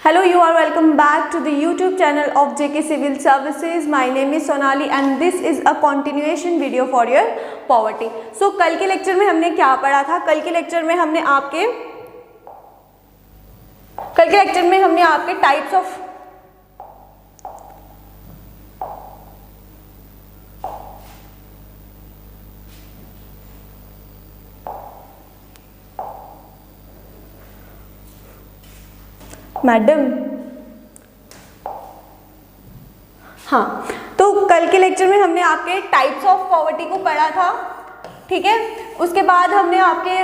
Hello, you are welcome back to the YouTube channel of JK Civil Services. My name is Sonali and this is a continuation video for your poverty. So कल के lecture में हमने क्या पढ़ा था? कल के lecture में हमने आपके टाइप्स ऑफ मैडम हाँ, तो कल के लेक्चर में हमने आपके टाइप्स ऑफ पॉवर्टी को पढ़ा था, ठीक है। उसके बाद हमने आपके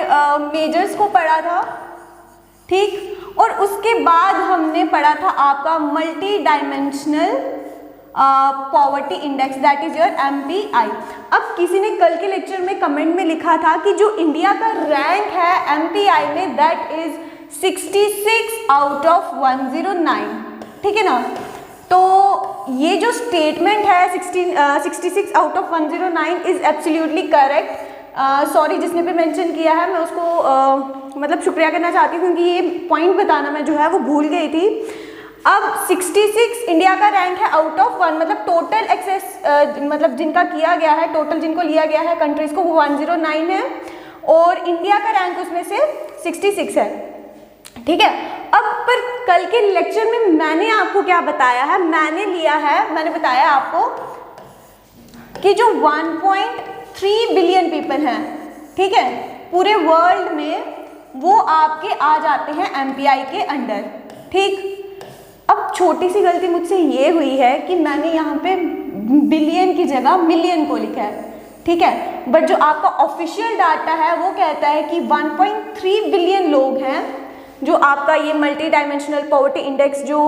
मेजर्स को पढ़ा था, ठीक। और उसके बाद हमने पढ़ा था आपका multi dimensional poverty index, that is your MPI। अब किसी ने कल के लेक्चर में कमेंट में लिखा था कि जो इंडिया का रैंक है MPI में दैट इज 66 आउट ऑफ 109, ठीक है ना। तो ये जो स्टेटमेंट है 66 out of 109 is absolutely correct. Sorry जिसने भी मेंशन किया है, मैं उसको मतलब शुक्रिया करना चाहती हूँ क्योंकि ये पॉइंट बताना मैं जो है वो भूल गई थी। अब 66 इंडिया का रैंक है आउट ऑफ 1, मतलब टोटल एक्सेस मतलब जिनका किया गया है, टोटल जिनको लिया गया है कंट्रीज को, वो 109 है और इंडिया का रैंक उसमें से 66 है, ठीक है। अब पर कल के लेक्चर में मैंने आपको क्या बताया है, मैंने बताया आपको कि जो 1.3 बिलियन पीपल हैं, ठीक है, पूरे वर्ल्ड में, वो आपके आ जाते हैं MPI के अंडर, ठीक। अब छोटी सी गलती मुझसे ये हुई है कि मैंने यहाँ पे बिलियन की जगह मिलियन को लिखा है, ठीक है। बट जो आपका ऑफिशियल डाटा है वो कहता है कि 1.3 बिलियन लोग हैं जो आपका ये मल्टी डायमेंशनल पॉवर्टी इंडेक्स जो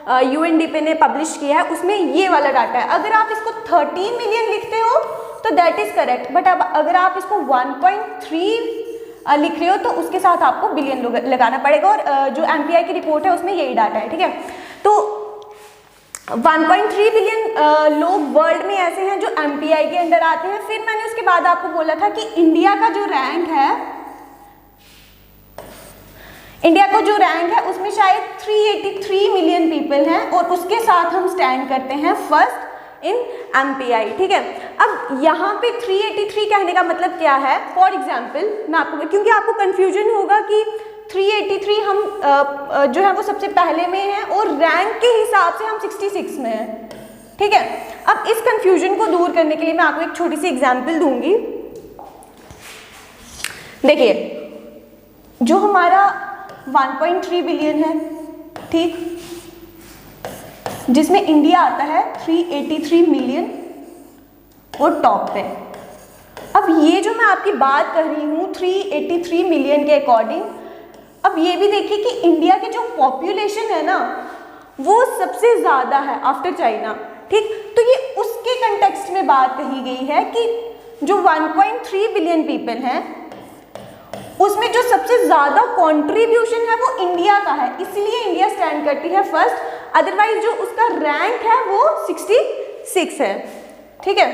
UNDP ने पब्लिश किया है उसमें ये वाला डाटा है। अगर आप इसको 13 मिलियन लिखते हो तो दैट इज करेक्ट, बट अब अगर आप इसको 1.3 लिख रहे हो तो उसके साथ आपको बिलियन लगाना पड़ेगा और जो MPI की रिपोर्ट है उसमें यही डाटा है, ठीक है। तो 1.3 बिलियन लोग वर्ल्ड में ऐसे हैं जो MPI के अंडर आते हैं। फिर मैंने उसके बाद आपको बोला था कि इंडिया का जो रैंक है उसमें शायद 383 मिलियन पीपल हैं और उसके साथ हम स्टैंड करते हैं फर्स्ट इन MPI, ठीक है। अब यहाँ पे 383 कहने का मतलब क्या है, फॉर एग्जाम्पल मैं आपको, क्योंकि आपको कंफ्यूजन होगा कि 383 हम जो है वो सबसे पहले में है और रैंक के हिसाब से हम 66 में हैं, ठीक है। अब इस कंफ्यूजन को दूर करने के लिए मैं आपको एक छोटी सी एग्जाम्पल दूंगी। देखिए, जो हमारा 1.3 बिलियन है, ठीक, जिसमें इंडिया आता है 383 मिलियन और टॉप पे। अब ये जो मैं आपकी बात कर रही हूँ 383 मिलियन के अकॉर्डिंग, अब ये भी देखिए कि इंडिया की जो पॉपुलेशन है ना वो सबसे ज़्यादा है आफ्टर चाइना, ठीक। तो ये उसके कंटेक्स्ट में बात कही गई है कि जो 1.3 बिलियन पीपल हैं उसमें जो सबसे ज़्यादा कंट्रीब्यूशन है वो इंडिया का है, इसलिए इंडिया स्टैंड करती है फर्स्ट। अदरवाइज जो उसका रैंक है वो 66 है, ठीक है।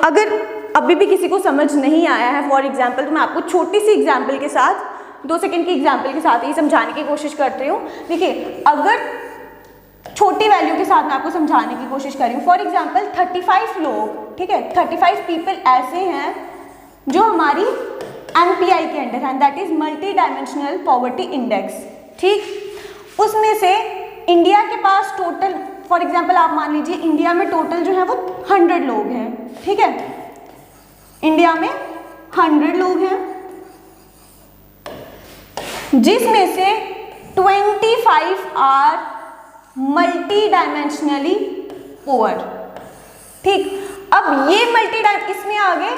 अगर अभी भी किसी को समझ नहीं आया है फॉर एग्जाम्पल, तो मैं आपको छोटी सी एग्जाम्पल के साथ, 2 सेकंड की एग्जाम्पल के साथ ही समझाने की कोशिश करती हूँ। देखिए, अगर छोटी वैल्यू के साथ मैं आपको समझाने की कोशिश कर रही हूँ, फॉर एग्जाम्पल 35 लोग, ठीक है, 35 पीपल ऐसे हैं जो हमारी MPI के अंडर है, that is multi dimensional poverty index, ठीक। उसमें से इंडिया के पास टोटल, फॉर एग्जाम्पल आप मान लीजिए इंडिया में टोटल जो है वो 100 लोग हैं, ठीक है, इंडिया में 100 लोग हैं, जिसमें से 25 आर मल्टी डायमेंशनली पुअर, ठीक। अब ये इसमें आ गए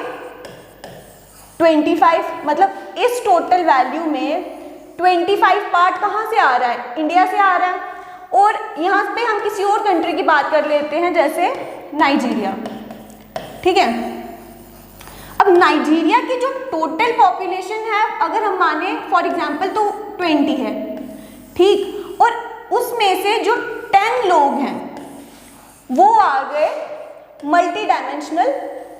25, मतलब इस टोटल वैल्यू में 25 पार्ट कहाँ से आ रहा है, इंडिया से आ रहा है। और यहाँ पे हम किसी और कंट्री की बात कर लेते हैं, जैसे नाइजीरिया, ठीक है। अब नाइजीरिया की जो टोटल पॉपुलेशन है अगर हम माने फॉर एग्जांपल तो 20 है, ठीक, और उसमें से जो 10 लोग हैं वो आ गए मल्टी डायमेंशनल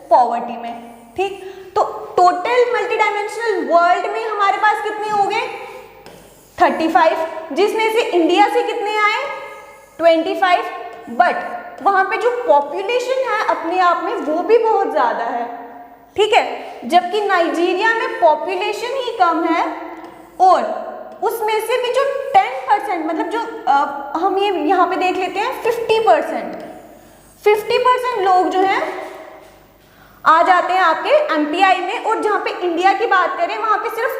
पॉवर्टी में, ठीक। तो टोटल मल्टी डायमेंशनल वर्ल्ड में हमारे पास कितने हो गए 35, जिसमें से इंडिया से कितने आए 25, बट वहां पे जो पॉपुलेशन है अपने आप में वो भी बहुत ज्यादा है, ठीक है, जबकि नाइजीरिया में पॉपुलेशन ही कम है और उसमें से भी जो 10% मतलब जो हम ये यहाँ पे देख लेते हैं 50% लोग जो हैं आ जाते हैं आपके एमपीआई में, और जहाँ पे इंडिया की बात करें वहां पे सिर्फ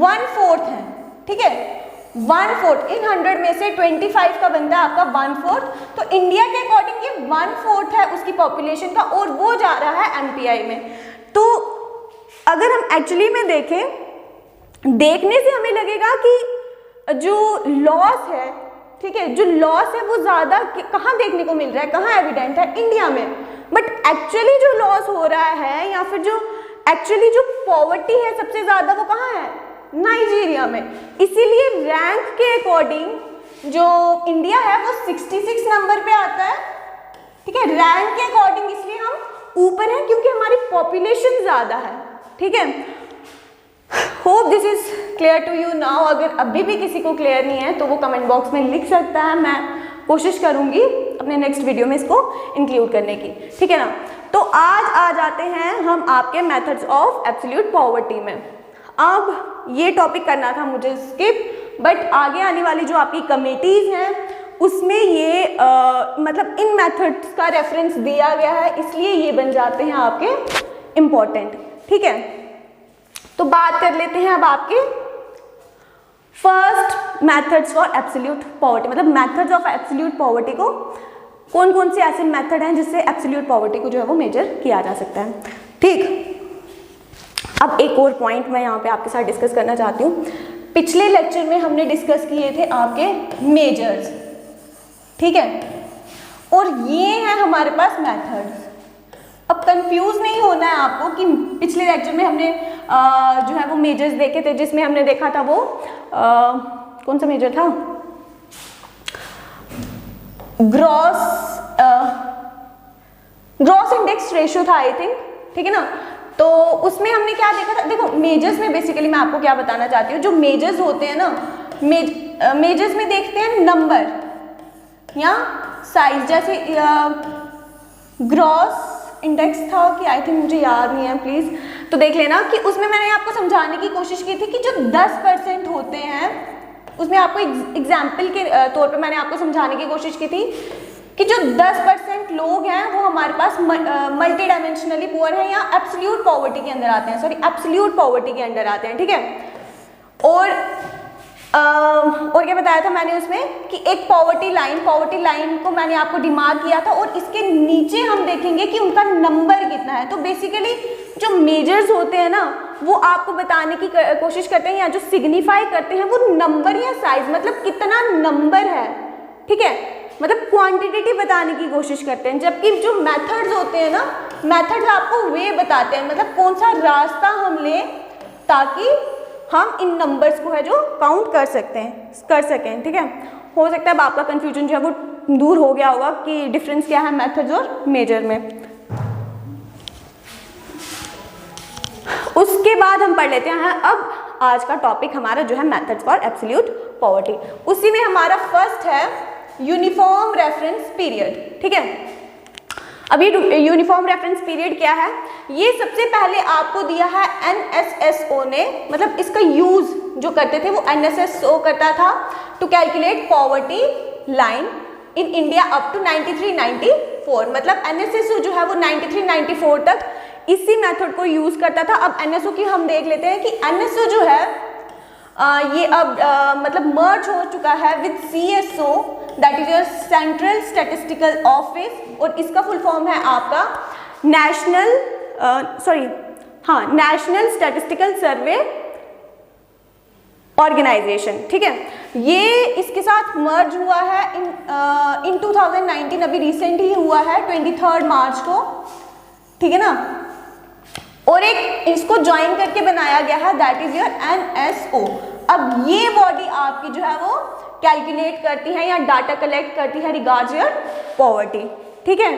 1/4 है, ठीक है, 1/4 इन 100 में से 25 का बनता है आपका 1/4, तो इंडिया के अकॉर्डिंग ये 1/4 है उसकी पॉपुलेशन का, और वो जा रहा है एमपीआई में। तो अगर हम एक्चुअली में देखें, देखने से हमें लगेगा कि जो लॉस है, ठीक है, जो लॉस है वो ज्यादा कहाँ देखने को मिल रहा है, कहाँ एविडेंट है, इंडिया में, बट एक्चुअली जो लॉस हो रहा है या फिर जो एक्चुअली जो पॉवर्टी है सबसे ज्यादा वो कहाँ है, नाइजीरिया में। इसीलिए रैंक के अकॉर्डिंग जो इंडिया है वो 66 नंबर पे आता है, ठीक है, रैंक के अकॉर्डिंग इसलिए हम ऊपर हैं क्योंकि हमारी पॉपुलेशन ज्यादा है, ठीक है। Hope this is clear to you now. अगर अभी भी किसी को क्लियर नहीं है तो वो कमेंट बॉक्स में लिख सकता है, मैं कोशिश करूंगी अपने नेक्स्ट वीडियो में इसको इंक्लूड करने की, ठीक है ना। तो आज आ जाते हैं हम आपके मेथड्स ऑफ एब्सोल्यूट पॉवर्टी में। अब ये टॉपिक करना था मुझे स्किप, बट आगे आने वाली जो आपकी कमेटीज हैं उसमें ये मतलब इन मेथड्स का रेफरेंस दिया गया है, इसलिए ये बन जाते हैं आपके इम्पोर्टेंट, ठीक है। तो बात कर लेते हैं अब आपके first methods for absolute poverty, मतलब मेथड्स ऑफ एब्सोल्यूट पॉवर्टी को कौन कौन से ऐसे मेथड हैं जिससे एब्सोल्यूट पॉवर्टी को जो है वो मेजर किया जा सकता है, ठीक। अब एक और पॉइंट मैं यहाँ पे आपके साथ डिस्कस करना चाहती हूँ। पिछले लेक्चर में हमने डिस्कस किए थे आपके मेजर्स, ठीक है, और ये है हमारे पास मेथड्स। अब कंफ्यूज नहीं होना है आपको कि पिछले लेक्चर में हमने जो है वो मेजर्स देखे थे, जिसमें हमने देखा था वो कौन सा मेजर था, ग्रॉस इंडेक्स रेशियो था आई थिंक, ठीक है ना। तो उसमें हमने क्या देखा था, देखो मेजर्स में बेसिकली मैं आपको क्या बताना चाहती हूँ, जो मेजर्स होते हैं ना, मेजर्स में देखते हैं नंबर या साइज, जैसे ग्रॉस इंडेक्स था कि आई थिंक मुझे याद नहीं है, प्लीज तो देख लेना कि उसमें मैंने आपको समझाने की कोशिश की थी कि जो 10% होते हैं उसमें आपको एग्जाम्पल के तौर पे मैंने आपको समझाने की कोशिश की थी कि जो 10% लोग हैं वो हमारे पास मल्टी डायमेंशनली पुअर हैं या एब्सोल्यूट पॉवर्टी के अंदर आते हैं, सॉरी एब्सोल्यूट पॉवर्टी के अंदर आते हैं, ठीक है। और क्या बताया था मैंने उसमें कि एक पॉवर्टी लाइन को मैंने आपको डिमार्क किया था, और इसके नीचे हम देखेंगे कि उनका नंबर कितना है। तो बेसिकली जो मेजर्स होते हैं ना वो आपको बताने की कोशिश करते हैं या जो सिग्निफाई करते हैं वो नंबर या साइज, मतलब कितना नंबर है, ठीक है, मतलब क्वांटिटेटिव बताने की कोशिश करते हैं। जबकि जो मेथड्स होते हैं ना, मेथड्स आपको वे बताते हैं, मतलब कौन सा रास्ता हम लें ताकि हम इन नंबर्स को है जो काउंट कर सकें, ठीक है। हो सकता है अब आपका कंफ्यूजन जो है वो दूर हो गया होगा कि डिफरेंस क्या है मेथड्स और मेजर में। उसके बाद हम पढ़ लेते हैं अब आज का टॉपिक हमारा जो है मेथड्स फॉर एब्सोल्यूट पॉवर्टी। उसी में हमारा फर्स्ट है यूनिफॉर्म रेफरेंस पीरियड, ठीक है। अभी यूनिफॉर्म रेफरेंस पीरियड क्या है, ये सबसे पहले आपको दिया है एनएसएसओ ने, मतलब इसका यूज जो करते थे वो एनएसएसओ करता था to calculate poverty line in India up to 93-94, मतलब एनएसएसओ जो है वो 93-94 तक इसी मेथड को यूज करता था। अब एनएसओ की हम देख लेते हैं कि एनएसओ जो है ये अब मतलब मर्ज हो चुका है with CSO, that is your central statistical office, और इसका फुल फॉर्म है आपका नेशनल स्टैटिस्टिकल सर्वे ऑर्गेनाइजेशन, ठीक है। ये इसके साथ मर्ज हुआ है इन 2019, अभी रिसेंट ही हुआ है 23 मार्च को, ठीक है ना। और एक इसको ज्वाइन करके बनाया गया है दैट इज योर एनएसओ। अब ये बॉडी आपकी जो है वो कैलकुलेट करती है या डाटा कलेक्ट करती है रिगार्ड्स योर पॉवर्टी, ठीक है।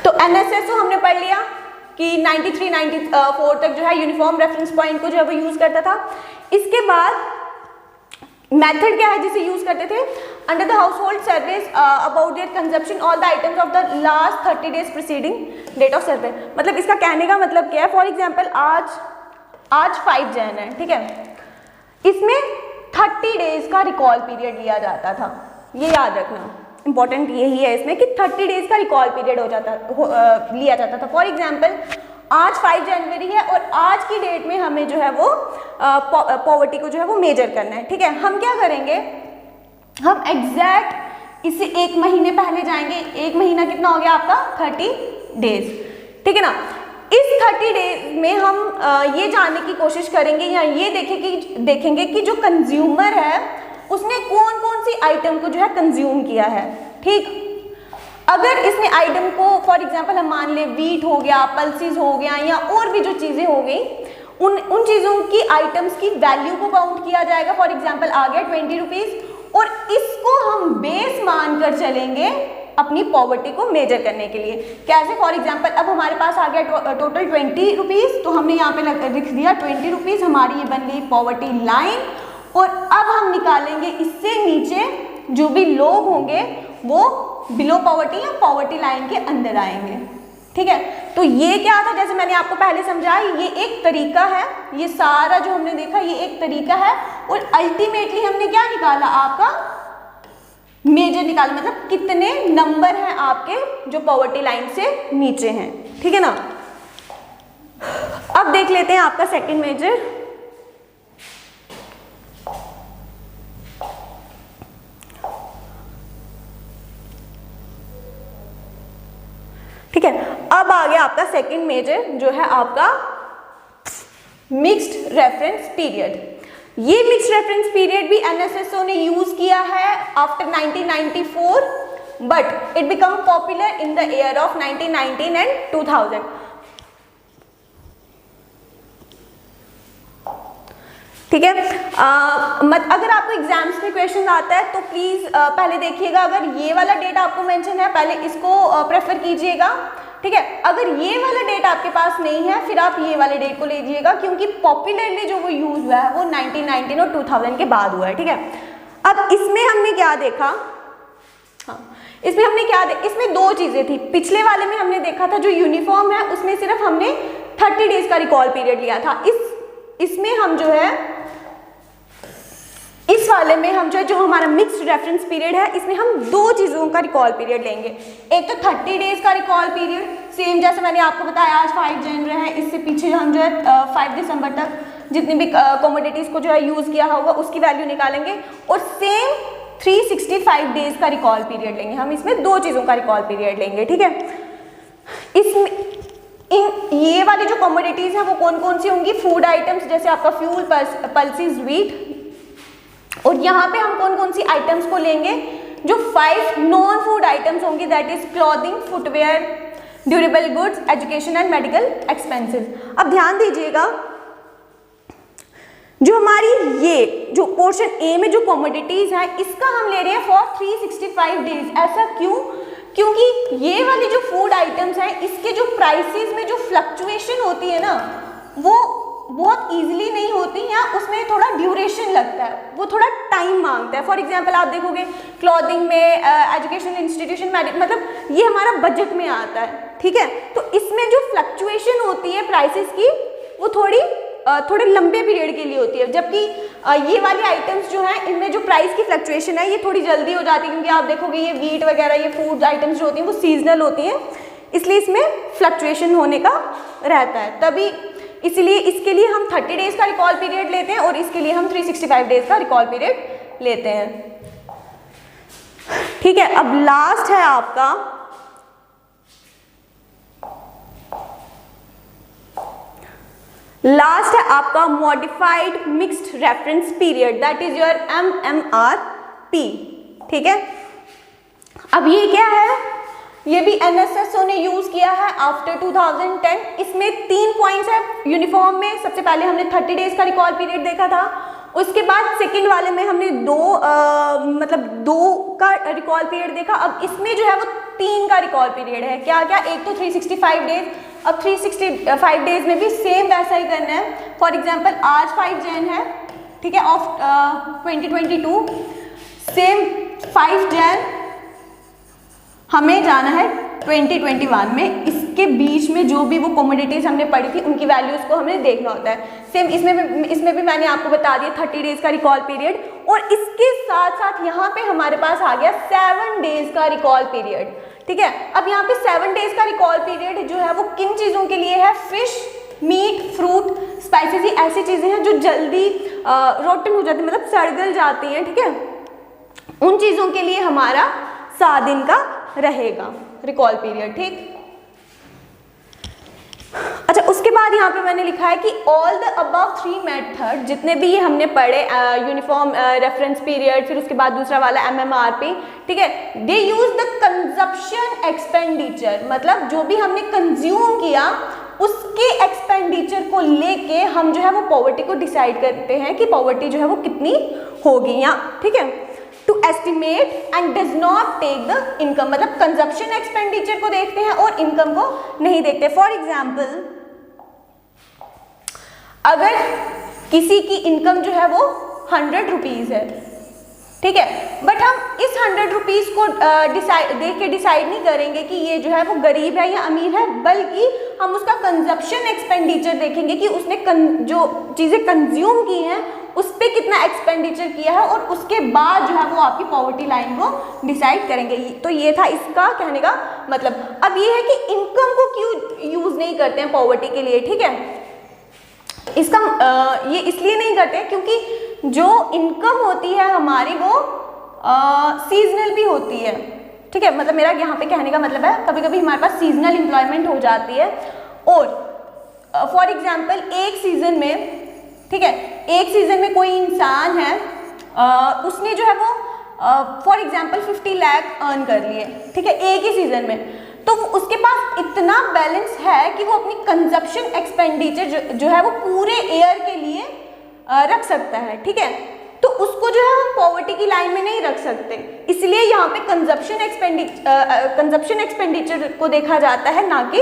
तो एनएसएसओ हमने पढ़ लिया, कि 93 94 तक जो है यूनिफॉर्म रेफरेंस पॉइंट को जो है वो यूज़ करता था। इसके बाद मेथड क्या है जिसे यूज करते थे, under the household service about their consumption all the items of the last 30 days preceding date of survey. मतलब इसका कहने का मतलब क्या है, फॉर एग्जाम्पल आज 5 जन है, ठीक है, इसमें 30 डेज का रिकॉल पीरियड लिया जाता था, ये याद रखना, इंपॉर्टेंट यही है इसमें कि 30 डेज का रिकॉल पीरियड लिया जाता था। फॉर एग्जाम्पल आज 5 जनवरी है और आज की डेट में हमें जो है वो पॉवर्टी को जो है वो मेजर करना है, ठीक है। हम क्या करेंगे, हम एग्जैक्ट इससे 1 महीने पहले जाएंगे। 1 महीना कितना हो गया आपका 30 डेज, ठीक है ना। इस 30 डेज में हम ये जानने की कोशिश करेंगे या ये देखेंगे कि जो कंज्यूमर है उसने कौन कौन सी आइटम को जो है कंज्यूम किया है, ठीक। अगर इसने आइटम को फॉर एग्जांपल हम मान ले वीट हो गया, पल्सेस हो गया या और भी जो चीज़ें हो गई, उन चीज़ों की आइटम्स की वैल्यू को काउंट किया जाएगा। फॉर एग्जांपल आ गया 20 रुपीज़ और इसको हम बेस मान कर चलेंगे अपनी पॉवर्टी को मेजर करने के लिए। कैसे, फॉर एग्जांपल अब हमारे पास आ गया टोटल 20 रुपीज़, तो हमने यहाँ पे लिख दिया 20 रुपीज़, हमारी ये बन गई पॉवर्टी लाइन। और अब हम निकालेंगे इससे नीचे जो भी लोग होंगे वो बिलो पॉवर्टी या पॉवर्टी लाइन के अंदर आएंगे, ठीक है। तो ये क्या था, जैसे मैंने आपको पहले समझाया, ये एक तरीका है, ये सारा जो हमने देखा ये एक तरीका है और अल्टीमेटली हमने क्या निकाला, आपका मेजर निकाला, मतलब कितने नंबर हैं आपके जो पॉवर्टी लाइन से नीचे हैं, ठीक है ना। अब देख लेते हैं आपका सेकंड मेजर। ठीक है, अब आ गया आपका सेकंड मेजर जो है आपका मिक्स्ड रेफरेंस पीरियड। ये मिक्स्ड रेफरेंस पीरियड भी एनएसएसओ ने यूज किया है after 1994, but it become popular in the year of 1919 and 2000। ठीक है, अगर आपको एग्जाम्स में क्वेश्चन आता है तो प्लीज पहले देखिएगा, अगर ये वाला डेट आपको मेंशन है पहले इसको प्रेफर कीजिएगा, ठीक है। अगर ये वाला डेट आपके पास नहीं है फिर आप ये वाले डेट को लीजिएगा, क्योंकि पॉपुलरली जो वो यूज हुआ है वो 1919 और 2000 के बाद हुआ है, ठीक है। अब इसमें हमने क्या देखा, हाँ इसमें हमने क्या इसमें दो चीजें थी। पिछले वाले में हमने देखा था जो यूनिफॉर्म है उसमें सिर्फ हमने 30 डेज का रिकॉल पीरियड लिया था। इसमें हम जो है इस वाले में हम जो हमारा मिक्स्ड रेफरेंस पीरियड है इसमें हम दो चीज़ों का रिकॉल पीरियड लेंगे। एक तो 30 डेज का रिकॉल पीरियड, सेम जैसे मैंने आपको बताया आज 5 जनवरी है, इससे पीछे हम जो है 5 दिसंबर तक जितनी भी कमोडिटीज़ को जो है यूज़ किया होगा उसकी वैल्यू निकालेंगे, और सेम 365 डेज का रिकॉल पीरियड लेंगे। हम इसमें दो चीज़ों का रिकॉल पीरियड लेंगे, ठीक है। इसमें ये वाली जो कमोडिटीज़ हैं वो कौन कौन सी होंगी, फूड आइटम्स जैसे आपका फ्यूल, पल्सेस, व्हीट, और यहाँ पे हम कौन कौन सी आइटम्स को लेंगे, जो 5 नॉन फूड आइटम्स होंगी, that is clothing, footwear, durable goods, education and medical expenses. अब ध्यान दीजिएगा, जो हमारी ये जो पोर्शन ए में जो कमोडिटीज है इसका हम ले रहे हैं फॉर 365 डेज। ऐसा क्यों? क्योंकि ये वाली जो फूड आइटम्स हैं इसके जो प्राइसेस में जो फ्लक्चुएशन होती है ना वो बहुत इजीली नहीं होती या उसमें थोड़ा ड्यूरेशन लगता है, वो थोड़ा टाइम मांगता है। फॉर एग्जांपल आप देखोगे क्लॉथिंग में, एजुकेशन इंस्टीट्यूशन, मतलब ये हमारा बजट में आता है, ठीक है। तो इसमें जो फ्लक्चुएशन होती है प्राइसेस की वो थोड़े लंबे पीरियड के लिए होती है, जबकि ये वाली आइटम्स जो हैं इनमें जो प्राइस की फ्लक्चुएशन है ये थोड़ी जल्दी हो जाती है, क्योंकि आप देखोगे ये वीट वगैरह ये फूड आइटम्स जो होती हैं वो सीजनल होती हैं, इसलिए इसमें फ्लक्चुएशन होने का रहता है। तभी इसलिए इसके लिए हम 30 डेज का रिकॉल पीरियड लेते हैं और इसके लिए हम 365 डेज का रिकॉल पीरियड लेते हैं, ठीक है। अब लास्ट है आपका modified mixed reference period, that is your MMRP, ठीक है। अब ये क्या है, ये भी एनएसएसओ ने यूज किया है आफ्टर 2010। इसमें 3 पॉइंट्स है यूनिफॉर्म में। सबसे पहले हमने 30 डेज का रिकॉल पीरियड देखा था, उसके बाद सेकंड वाले में हमने दो का रिकॉल पीरियड देखा। अब इसमें जो है वो 3 का रिकॉल पीरियड है। क्या क्या? एक तो 365 डेज, अब 365 डेज में भी सेम वैसा ही करना है। फॉर एग्जाम्पल आज 5 जैन है, ठीक है, ऑफ 2022, सेम 5 जैन हमें जाना है 2021 में। इसके बीच में जो भी वो कमोडिटीज हमने पढ़ी थी उनकी वैल्यूज को हमें देखना होता है। सेम इसमें भी मैंने आपको बता दिया 30 डेज का रिकॉल पीरियड, और इसके साथ साथ यहाँ पे हमारे पास आ गया 7 डेज का रिकॉल पीरियड, ठीक है। अब यहाँ पे 7 डेज का रिकॉल पीरियड जो है वो किन चीज़ों के लिए है? फिश, मीट, फ्रूट, स्पाइसेस, ही ऐसी चीज़ें हैं जो जल्दी रोटन हो जाती है, मतलब सड़ जाती हैं, ठीक है। उन चीज़ों के लिए हमारा 7 दिन का रहेगा रिकॉल पीरियड, ठीक। अच्छा, उसके बाद यहाँ पे मैंने लिखा है कि ऑल द अबव 3 मेथड, जितने भी ये हमने पढ़े, यूनिफॉर्म रेफरेंस पीरियड, फिर उसके बाद दूसरा वाला MMRP, ठीक है, दे यूज द कंजप्शन एक्सपेंडिचर, मतलब जो भी हमने कंज्यूम किया उसके एक्सपेंडिचर को लेके हम जो है वो पॉवर्टी को डिसाइड करते हैं कि पॉवर्टी जो है वो कितनी होगी यहाँ, ठीक है। To estimate and does not take the income, मतलब कंजप्शन एक्सपेंडिचर को देखते हैं और इनकम को नहीं देखते। फॉर एग्जाम्पल, अगर किसी की इनकम जो है वो 100 रुपीज़ है, ठीक है, बट हम इस 100 रुपीज़ को देख के डिसाइड नहीं करेंगे कि ये जो है वो गरीब है या अमीर है, बल्कि हम उसका कंजप्शन एक्सपेंडिचर देखेंगे कि उसने जो चीज़ें कंज्यूम की हैं उस पर कितना एक्सपेंडिचर किया है, और उसके बाद जो है वो आपकी पॉवर्टी लाइन को डिसाइड करेंगे। तो ये था इसका कहने का मतलब। अब ये है कि इनकम को क्यों यूज़ नहीं करते हैं पॉवर्टी के लिए, ठीक है। इसका ये इसलिए नहीं करते क्योंकि जो इनकम होती है हमारी वो सीजनल भी होती है, ठीक है। मतलब मेरा यहाँ पे कहने का मतलब है कभी कभी हमारे पास सीजनल एम्प्लॉयमेंट हो जाती है, और फॉर एग्जांपल एक सीजन में, ठीक है, एक सीजन में कोई इंसान है, उसने जो है वो फॉर एग्जांपल 50 लाख अर्न कर लिए, ठीक है, एक ही सीजन में, तो उसके पास इतना बैलेंस है कि वो अपनी कंजप्शन एक्सपेंडिचर जो है वो पूरे ईयर के लिए रख सकता है, ठीक है। तो उसको जो है हम पॉवर्टी की लाइन में नहीं रख सकते, इसलिए यहाँ पे कंजप्शन एक्सपेंडिचर को देखा जाता है, ना कि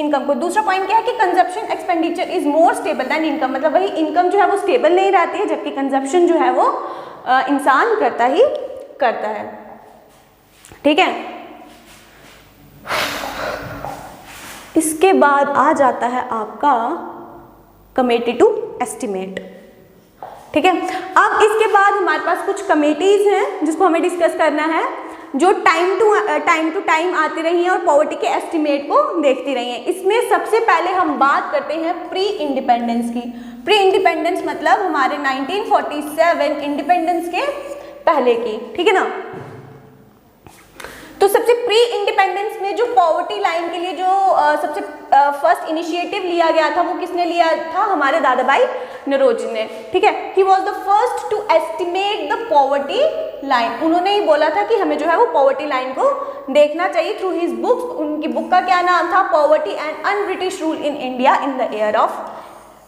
इनकम को। दूसरा पॉइंट क्या है कि consumption expenditure is more stable then income, मतलब वही इनकम जो है वो स्टेबल नहीं रहती है, जबकि कंजप्शन जो है वो इंसान करता ही करता है, ठीक है। इसके बाद आ जाता है आपका कमेटिव एस्टिमेट, ठीक है। अब इसके बाद हमारे पास कुछ कमेटीज हैं जिसको हमें डिस्कस करना है, जो टाइम टू टाइम आती रही हैं और पॉवर्टी के एस्टिमेट को देखती रही हैं। इसमें सबसे पहले हम बात करते हैं प्री इंडिपेंडेंस की। प्री इंडिपेंडेंस मतलब हमारे 1947 इंडिपेंडेंस के पहले की, ठीक है ना। तो सबसे प्री इंडिपेंडेंस में जो पॉवर्टी लाइन के लिए जो सबसे फर्स्ट इनिशिएटिव लिया गया था वो किसने लिया था? हमारे दादा भाई नौरोजी ने, ठीक है। He was the first to estimate the poverty line. उन्होंने ही बोला था कि हमें जो है वो पॉवर्टी लाइन को देखना चाहिए थ्रू हिज बुक्स। उनकी बुक का क्या नाम था? Poverty and un British rule in India in the year of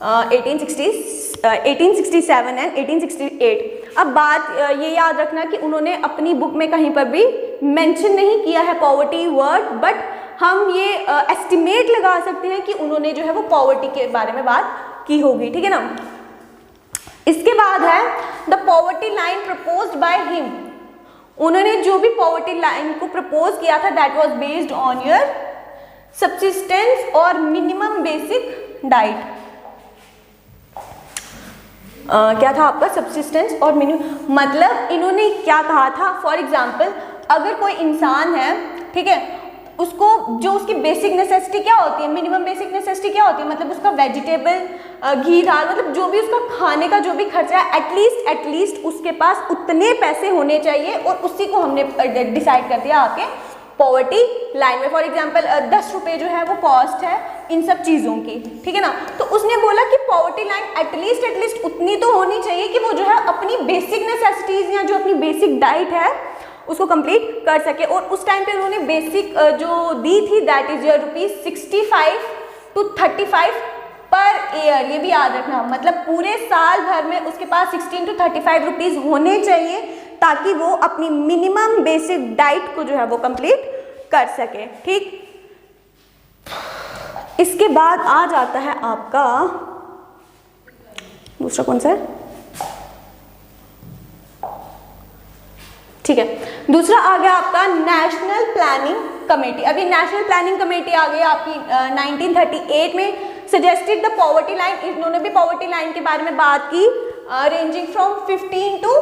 1867 and 1868। अब बात ये याद रखना कि उन्होंने अपनी बुक में कहीं पर भी मेंशन नहीं किया है पॉवर्टी वर्ड, बट हम ये एस्टिमेट लगा सकते हैं कि उन्होंने जो है वो पॉवर्टी के बारे में बात की होगी, ठीक है ना। इसके बाद है the poverty line proposed by him. उन्होंने जो भी पॉवर्टी लाइन को प्रपोज किया था that was based on your subsistence और मिनिमम बेसिक डाइट। क्या था आपका? सब्सिस्टेंस और मिनिमम, मतलब इन्होंने क्या कहा था? फॉर एग्जाम्पल अगर कोई इंसान है, ठीक है, उसको जो उसकी बेसिक नेसेसिटी क्या होती है, मिनिमम बेसिक नेसेसिटी क्या होती है, मतलब उसका वेजिटेबल, घी, दाल, मतलब जो भी उसका खाने का जो भी खर्चा है एटलीस्ट उसके पास उतने पैसे होने चाहिए, और उसी को हमने डिसाइड कर दिया आपके पॉवर्टी लाइन में। फॉर एग्जाम्पल 10 रुपये जो है वो कॉस्ट है इन सब चीज़ों की, ठीक है ना। तो उसने बोला कि पॉवर्टी लाइन एटलीस्ट उतनी तो होनी चाहिए कि वो जो है अपनी बेसिक नेसेसिटीज़ या जो अपनी बेसिक डाइट है उसको कंप्लीट कर सके। और उस टाइम पे उन्होंने बेसिक जो दी थी that is your ₹65 to 35 per year. ये भी याद रखना, मतलब पूरे साल भर में उसके पास 16 to 35 रुपीज़ होने चाहिए ताकि वो अपनी मिनिमम बेसिक डाइट को जो है वो कंप्लीट कर सके, ठीक। इसके बाद आ जाता है आपका दूसरा कौन सा है, ठीक है, दूसरा आ गया आपका नेशनल प्लानिंग कमेटी। अभी नेशनल प्लानिंग कमेटी आ गई आपकी 1938 में, सजेस्टेड द पॉवर्टी लाइन, इन्होंने भी पॉवर्टी लाइन के बारे में बात की, रेंजिंग फ्रॉम 15 to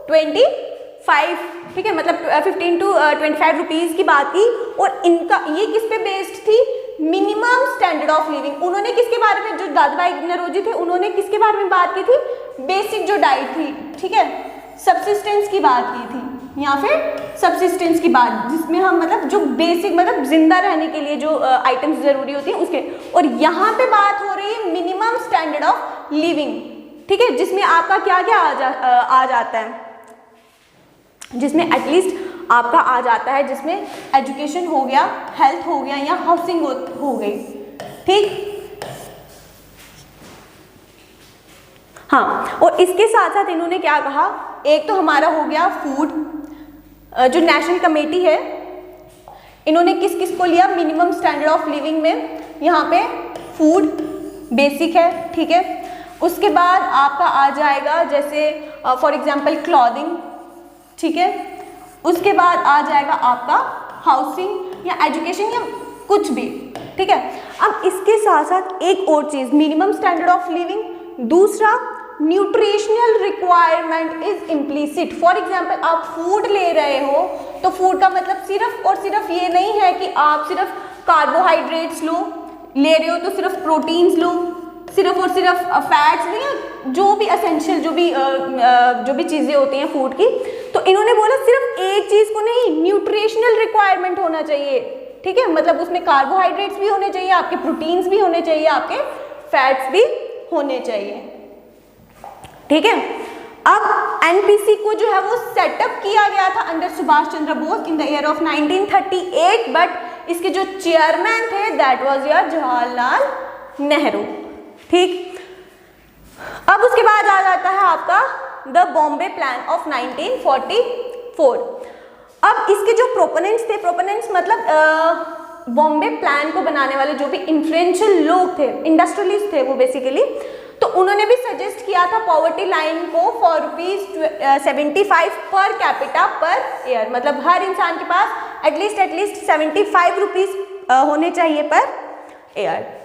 25, ठीक है, मतलब 15 to 25 रुपीज़ की बात की। और इनका ये किस पे बेस्ड थी, मिनिमम स्टैंडर्ड ऑफ लिविंग। उन्होंने किसके बारे में, जो दादा भाई नौरोजी थे, उन्होंने किसके बारे में बात की थी, बेसिक जो डाइट थी, ठीक है, सब्सिस्टेंस की बात की थी, या फिर सब्सिस्टेंस की बात, जिसमें हम मतलब जो बेसिक मतलब जिंदा रहने के लिए जो आइटम्स जरूरी होती हैं उसके। और यहाँ पे बात हो रही है मिनिमम स्टैंडर्ड ऑफ लिविंग, ठीक है, जिसमें आपका क्या क्या आ जाता है, जिसमें एटलीस्ट आपका आ जाता है, जिसमें एजुकेशन हो गया, हेल्थ हो गया, या हाउसिंग हो गई, ठीक। हाँ, और इसके साथ साथ इन्होंने क्या कहा, एक तो हमारा हो गया फूड, जो नेशनल कमेटी है इन्होंने किस किस को लिया, मिनिमम स्टैंडर्ड ऑफ लिविंग में यहाँ पे फूड बेसिक है, ठीक है। उसके बाद आपका आ जाएगा जैसे फॉर एग्जांपल क्लॉथिंग, ठीक है। उसके बाद आ जाएगा आपका हाउसिंग या एजुकेशन या कुछ भी, ठीक है। अब इसके साथ साथ एक और चीज़, मिनिमम स्टैंडर्ड ऑफ लिविंग, दूसरा nutritional requirement is implicit. For example आप फूड ले रहे हो तो फूड का मतलब सिर्फ और सिर्फ ये नहीं है कि आप सिर्फ कार्बोहाइड्रेट्स ले रहे हो तो सिर्फ प्रोटीन्स लो, सिर्फ और सिर्फ फैट्स नहीं, जो भी असेंशियल जो भी चीज़ें होती हैं फूड की। तो इन्होंने बोला सिर्फ एक चीज़ को नहीं, न्यूट्रिशनल रिक्वायरमेंट होना चाहिए, ठीक है, मतलब उसमें कार्बोहाइड्रेट्स भी होने चाहिए, आपके प्रोटीन्स भी होने चाहिए, आपके फैट्स भी होने चाहिए, ठीक है। अब एनपीसी को जो है वो सेटअप किया गया था under Subhash Chandra Bose in the year of 1938, but इसके जो चेयरमैन थे that was your Jawaharlal Nehru, ठीक। अब उसके बाद आ जाता है आपका द बॉम्बे प्लान ऑफ 1944। अब इसके जो प्रोपोनेंट्स थे, प्रोपोनेंट्स मतलब बॉम्बे प्लान को बनाने वाले जो भी इन्फ्लुएंशियल लोग थे, इंडस्ट्रियलिस्ट थे वो बेसिकली, तो उन्होंने भी सजेस्ट किया था पॉवर्टी लाइन को for ₹75 per capita per year, मतलब हर इंसान के पास एटलीस्ट 75 रुपीज़ होने चाहिए पर ईयर।